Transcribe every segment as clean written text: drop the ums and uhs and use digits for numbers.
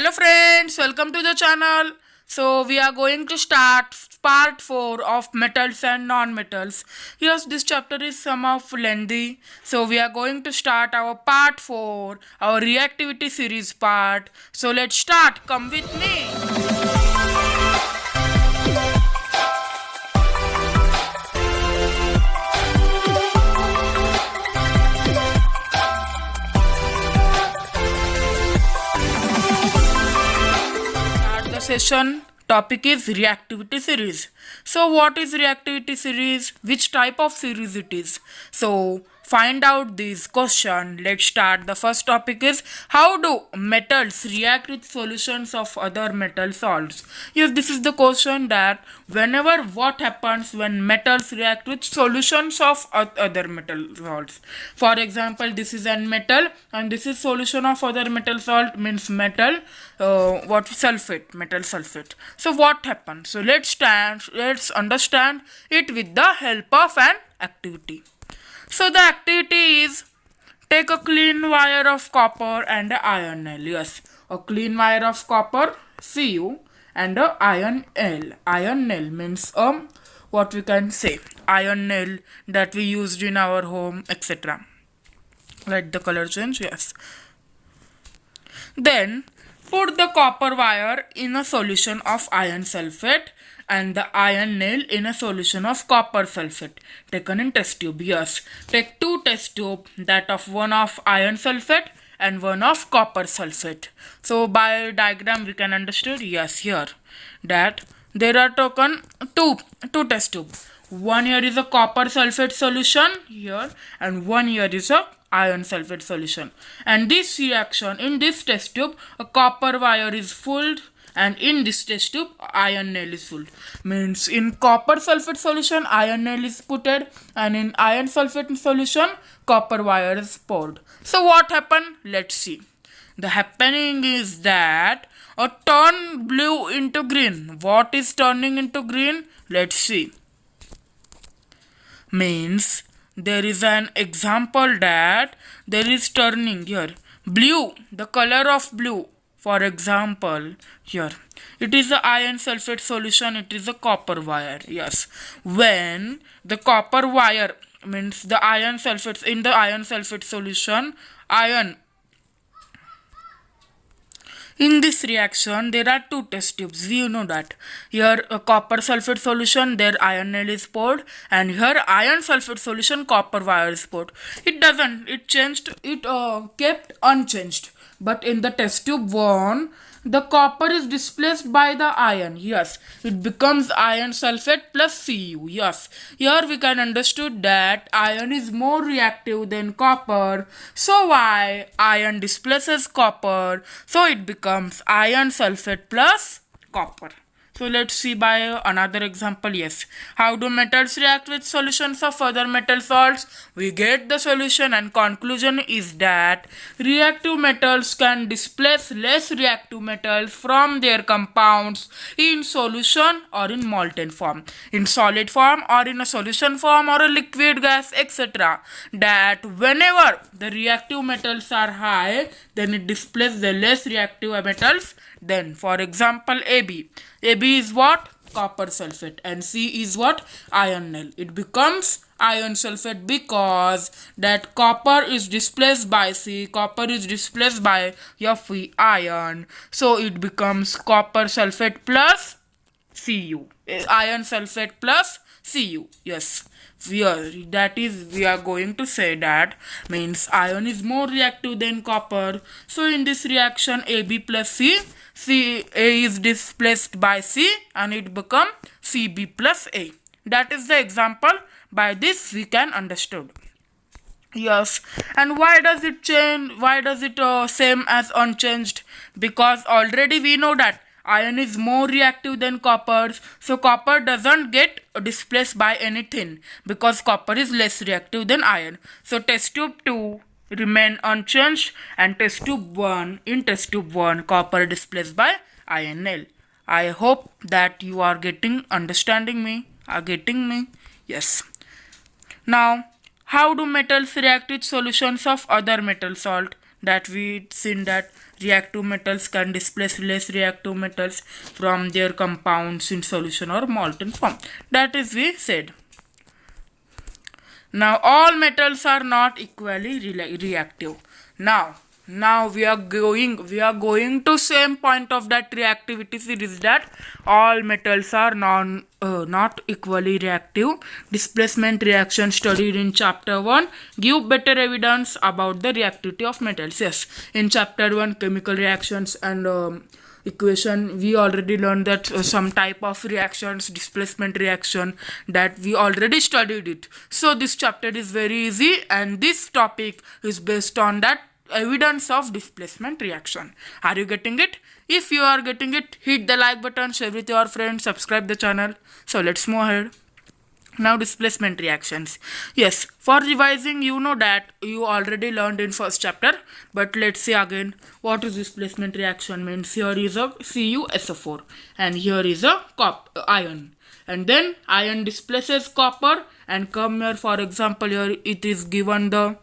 Hello friends, welcome to the channel. So we are going to start part 4 of metals and non-metals. Yes, this chapter is somehow lengthy. So we are going to start our part 4, our reactivity series part. So let's start. Come with me. Start the session. Topic is reactivity series. So what is reactivity series? Which type of series it is? So find out this question. Let's start. The first topic is how do metals react with solutions of other metal salts? Yes, this is the question that whenever what happens when metals react with solutions of other metal salts. For example, this is an metal and this is solution of other metal salt means metal what sulfate, metal sulfate. So what happens? So let's understand it with the help of an activity. So the activity is take a clean wire of copper and a iron nail. Yes, a clean wire of copper Cu and a iron L. Iron nail means what we can say iron nail that we used in our home, etc. Let the color change. Yes. Then put the copper wire in a solution of iron sulfate and the iron nail in a solution of copper sulfate taken in test tube. Yes, take two test tube, that of one of iron sulfate and one of copper sulfate. So by diagram we can understand, yes, here that there are taken two test tube. One here is a copper sulfate solution here and one here is a iron sulfate solution, and this reaction in this test tube a copper wire is filled and in this test tube iron nail is filled. Means in copper sulfate solution iron nail is putted and in iron sulfate solution copper wire is poured. So what happened? Let's see. The happening is that a turn blue into green. What is turning into green? Let's see. Means there is an example that there is turning here blue, the color of blue. For example, here it is the iron sulfate solution, it is a copper wire. Yes, when the copper wire means the iron sulfates in the iron sulfate solution, iron in this reaction, there are two test tubes. We know that. Here a copper sulfate solution, there iron nail is poured, and here iron sulfate solution, copper wire is poured. It doesn't. It changed. It kept unchanged. But in the test tube 1, the copper is displaced by the iron. Yes, it becomes iron sulfate plus Cu. Yes, here we can understood that iron is more reactive than copper. So why iron displaces copper? So it becomes iron sulfate plus copper. So let's see by another example. Yes, how do metals react with solutions of other metal salts? We get the solution and conclusion is that reactive metals can displace less reactive metals from their compounds in solution or in molten form, in solid form or in a solution form or a liquid gas, etc. That whenever the reactive metals are high, then it displaces the less reactive metals. Then for example AB is what? Copper sulfate, and C is what? Iron nail. It becomes iron sulfate because that copper is displaced by C, copper is displaced by Fe, iron. So it becomes copper sulfate plus Cu, iron sulfate plus Cu. Yes, we are going to say that means iron is more reactive than copper. So in this reaction AB plus C, A is displaced by C and it become Cb plus A. That is the example. By this we can understood. Yes, and why does it change? Why does it same as unchanged? Because already we know that iron is more reactive than copper, so copper doesn't get displaced by anything because copper is less reactive than iron. So test tube 2 remain unchanged and test tube 1, in test tube 1 copper displaced by iron nail. I hope that you are understanding me, are getting me. Yes. Now how do metals react with solutions of other metal salt? That we seen that reactive metals can displace less reactive metals from their compounds in solution or molten form. That is we said. Now all metals are not equally reactive. Now we are going to same point of that reactivity series, that all metals are not equally reactive. Displacement reaction studied in chapter 1 give better evidence about the reactivity of metals. Yes, in chapter 1 chemical reactions and equation we already learned that some type of reactions, displacement reaction, that we already studied it. So this chapter is very easy, and this topic is based on that evidence of displacement reaction. Are you getting it? If you are getting it, hit the like button, share with your friends, subscribe the channel. So let's move ahead. Now displacement reactions. Yes, for revising, you know that you already learned in first chapter, but let's see again what is displacement reaction means. Here is a CuSO4 and here is a iron, and then iron displaces copper and come here. For example, here it is given the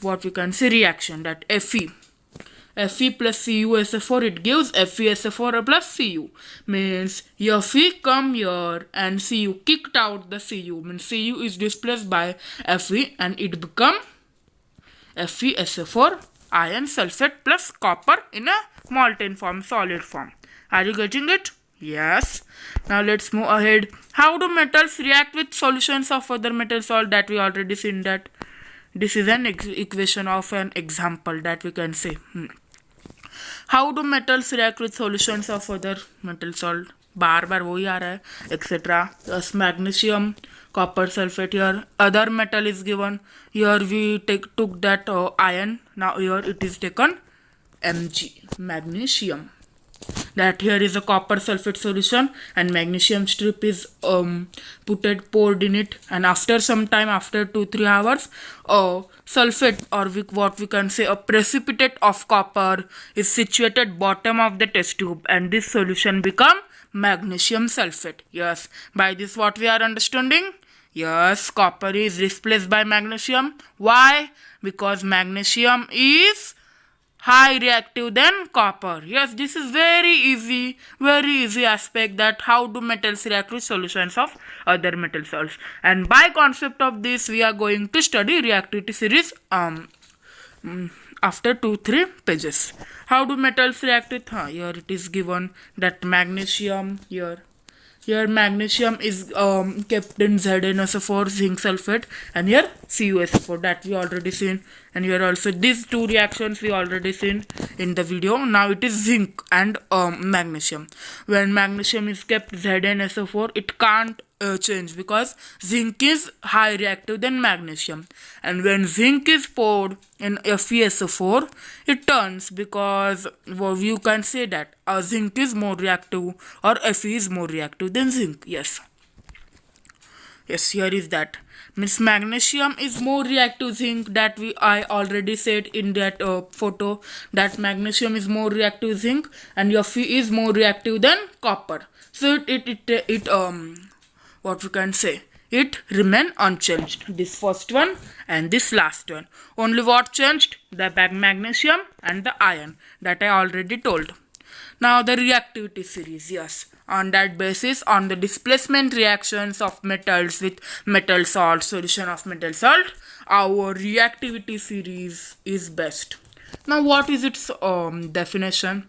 what we can say reaction, that Fe plus CuSO4, it gives FeSO4 plus Cu. Means Fe come here and Cu kicked out the Cu, means Cu is displaced by Fe and it become FeSO4 iron sulfate plus copper in a molten form, solid form. Are you getting it? Yes. Now let's move ahead. How do metals react with solutions of other metal salt? That we already seen that. This is an equation of an example that we can say. How do metals react with solutions of other metal salt? बार बार वही आ रहा है, etc. Thus magnesium, copper sulfate. Here other metal is given. Here we took that iron. Now here it is taken Mg, magnesium. That here is a copper sulfate solution and magnesium strip is poured in it, and after some time, after 2-3 hours, sulfate, or what we can say a precipitate of copper, is situated bottom of the test tube, and this solution become magnesium sulfate. Yes, by this what we are understanding? Yes, copper is replaced by magnesium. Why? Because magnesium is high reactive than copper. Yes, this is very easy aspect, that how do metals react with solutions of other metal salts. And by concept of this, we are going to study reactivity series after 2-3 pages. How do metals react with? Here it is given that magnesium, here magnesium is kept in ZnSO4, zinc sulfate, and here CuSO4, that we already seen, and here also these two reactions we already seen in the video. Now it is zinc and magnesium. When magnesium is kept ZnSO4, it can't change because zinc is high reactive than magnesium, and when zinc is poured in FeSO4, it turns, because you can say that zinc is more reactive or Fe is more reactive than zinc. Yes, here is that. Means magnesium is more reactive zinc, that I already said in that photo, that magnesium is more reactive zinc and Fe is more reactive than copper. So it what we can say, it remain unchanged, this first one and this last one. Only what changed? The magnesium and the iron, that I already told. Now the reactivity series. Yes, on that basis, on the displacement reactions of metals with metal salt, solution of metal salt, our reactivity series is best. Now what is its definition?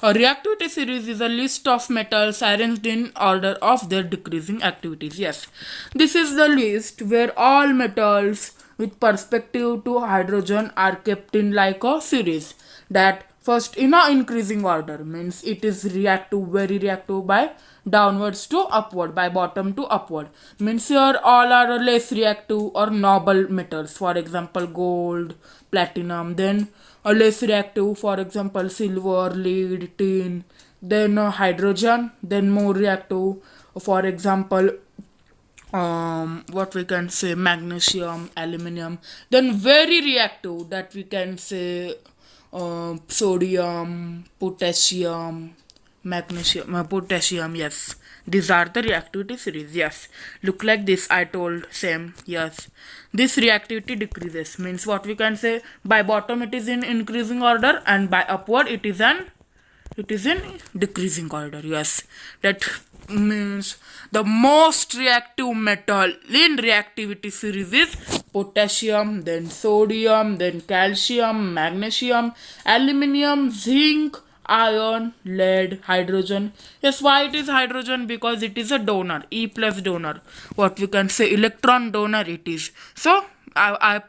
A reactivity series is a list of metals arranged in order of their decreasing activities. Yes, this is the list where all metals with perspective to hydrogen are kept in like a series. That first in a increasing order, means it is very reactive by downwards to upward, by bottom to upward. Means here all are less reactive or noble metals, for example gold, platinum. Then a less reactive, for example silver, lead, tin. Then hydrogen. Then more reactive, for example what we can say magnesium, aluminium. Then very reactive, that we can say sodium, potassium, magnesium, potassium. Yes, these are the reactivity series. Yes, look like this. I told same. Yes, this reactivity decreases means what we can say, by bottom it is in increasing order and by upward it is in decreasing order. Yes, that means the most reactive metal in reactivity series is potassium, then sodium, then calcium, magnesium, aluminium, zinc, iron, lead, hydrogen. Yes, why it is hydrogen? Because it is a donor, E plus donor. What we can say, electron donor it is. So I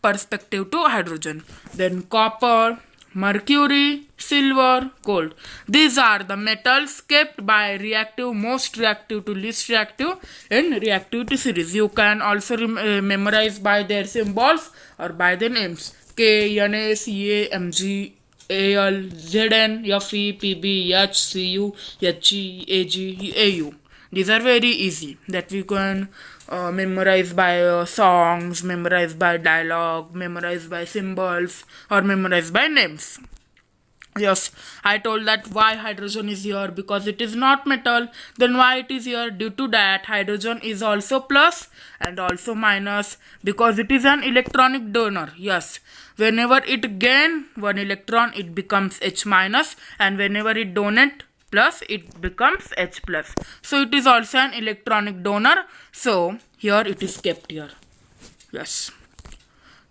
perspective to hydrogen. Then copper, mercury, silver, gold. These are the metals kept by reactive, most reactive to least reactive in reactivity series. You can also memorize by their symbols or by their names. K, Na, Ca, Mg, Al, Zn, Fe, Pb, H, Cu, Hg, Ag, Au. These are very easy that we can memorize by songs, memorize by dialogue, memorize by symbols, or memorize by names. Yes, I told that why hydrogen is here, because it is not metal. Then why it is here? Due to that hydrogen is also plus and also minus, because it is an electronic donor. Yes, whenever it gain one electron it becomes H minus, and whenever it donate plus it becomes H plus. So it is also an electronic donor. So here it is kept here. Yes.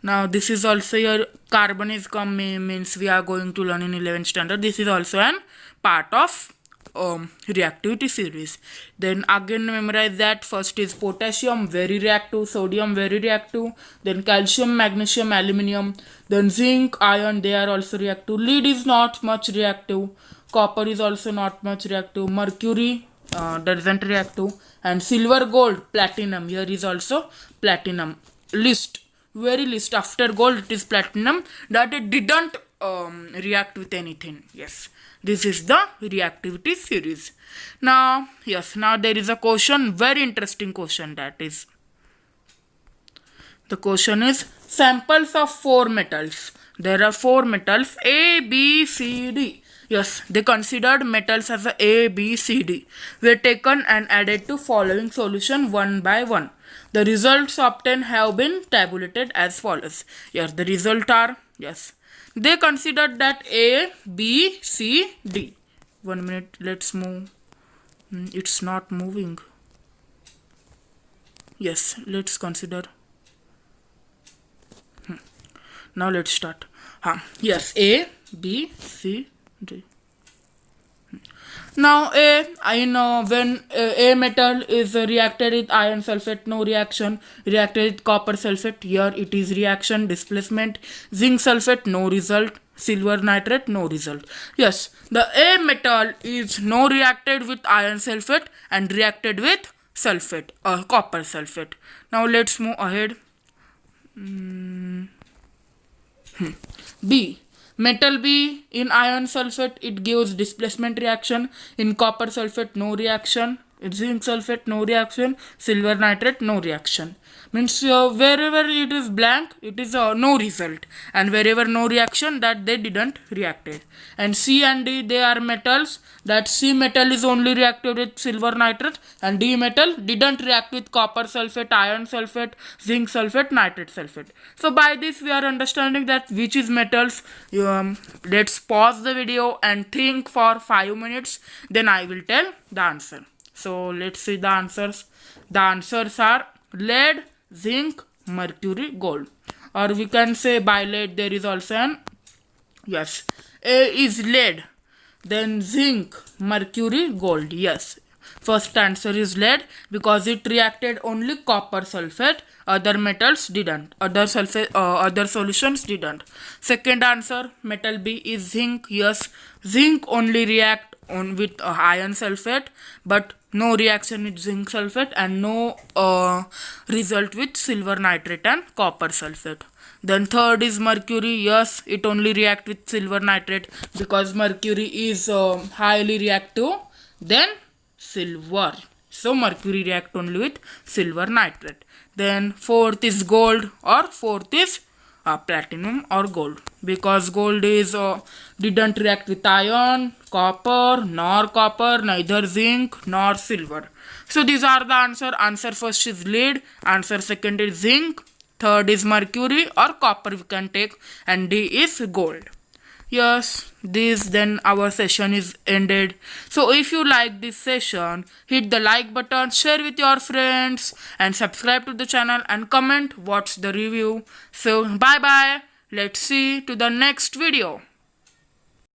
Now this is also your carbon is come means we are going to learn in 11th standard. This is also an part of reactivity series. Then again memorize that first is potassium, very reactive, sodium, very reactive, then calcium, magnesium, aluminium, then zinc, iron, they are also reactive. Lead is not much reactive, copper is also not much reactive, mercury doesn't reactive, and silver, gold, platinum, here is also platinum, list, very least after gold it is platinum, that it didn't react with anything. Yes, this is the reactivity series. Now yes, now there is a question, very interesting question, that is the question is samples of 4 metals. There are 4 metals A, B, C, D. Yes, they considered metals as A, B, C, D. Were taken and added to following solution one by one. The results obtained have been tabulated as follows. Yes, the result are, yes, they considered that A, B, C, D. 1 minute, let's move. It's not moving. Yes, let's consider. Now let's start. Yes, A, B, C, D. Now when A metal is reacted with iron sulfate, no reaction. Reacted with copper sulfate, here it is reaction, displacement. Zinc sulfate, no result. Silver nitrate, no result. Yes, the A metal is no reacted with iron sulfate and reacted with sulfate or copper sulfate. Now let's move ahead. B. Metal B in iron sulfate, it gives displacement reaction. In copper sulfate, no reaction. In zinc sulfate, no reaction. Silver nitrate, no reaction. Means wherever it is blank, it is no result, and wherever no reaction, that they didn't reacted. And C and D, they are metals, that C metal is only reacted with silver nitrate, and D metal didn't react with copper sulfate, iron sulfate, zinc sulfate, nitrate sulfate. So by this we are understanding that which is metals. Let's pause the video and think for 5 minutes, then I will tell the answer. So let's see the answers. The answers are lead, zinc, mercury, gold. Or we can say by lead there is also an, yes, A is lead, then zinc, mercury, gold. Yes, first answer is lead because it reacted only copper sulfate, other metals didn't, other solutions didn't. Second answer, metal B is zinc. Yes, zinc only react on with iron sulfate, but no reaction with zinc sulfate and no result with silver nitrate and copper sulfate. Then third is mercury. Yes, it only react with silver nitrate because mercury is highly reactive than silver. So mercury react only with silver nitrate. Then fourth is gold, or fourth is platinum or gold, because gold is didn't react with iron, copper, neither zinc nor silver. So these are the answer first is lead, answer second is zinc, third is mercury or copper we can take, and D is gold. Yes, this then our session is ended. So if you like this session, hit the like button, share with your friends, and subscribe to the channel and comment what's the review. So bye bye. Let's see to the next video.